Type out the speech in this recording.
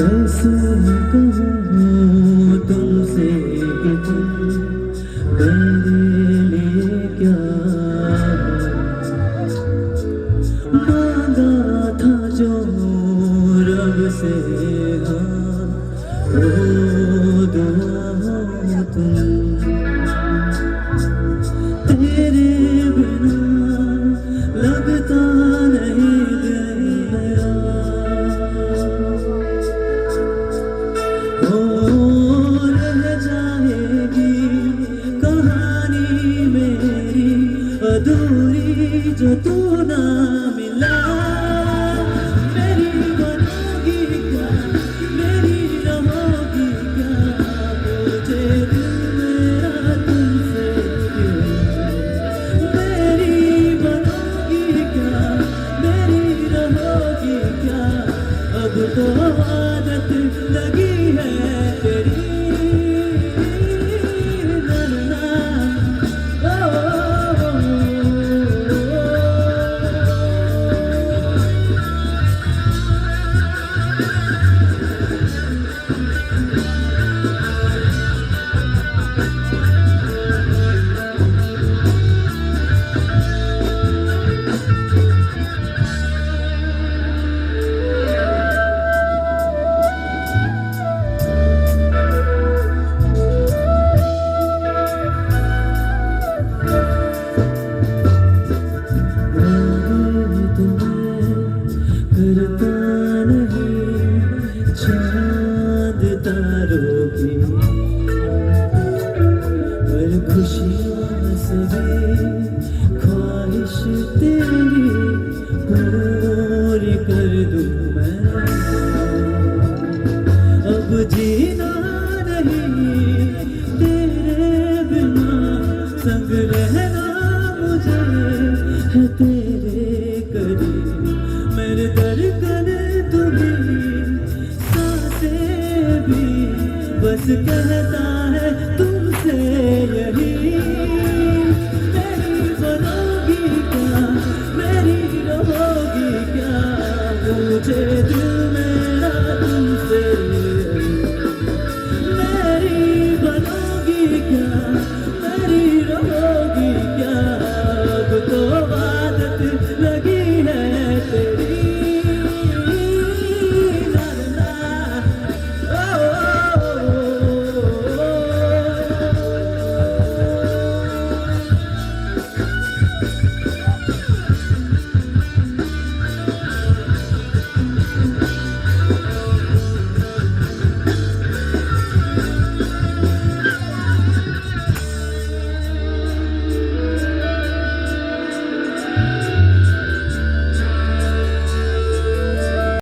कैसे कहूँ तुमसे कि तुम मेरे लिए क्या मांगा था जो रब से, हाँ वो दुआ हो तुम। तेरे बिना लगता नहीं दिल मेरा, रह जाएगी कहानी मेरी अधूरी जो तू ना मिला। मेरी बनोगी क्या, मेरी रहोगी क्या, मुझे दिल मेरा तुमसे क्यों। मेरी बनोगी क्या, मेरी रहोगी क्या, अब तो आदत लगी है तेरी। करता नहीं चांद तारों की, पर खुशियाँ सभी ख्वाहिश तेरी पूरी कर दूँ मैं। अब जीना नहीं तेरे बिना, संग रहना मुझे है तेरे करीब। मेरे धड़कन तुम्हें सांसें भी बस कहता है तुमसे यही। मेरी बनोगी क्या, मेरी रहोगी क्या, मुझे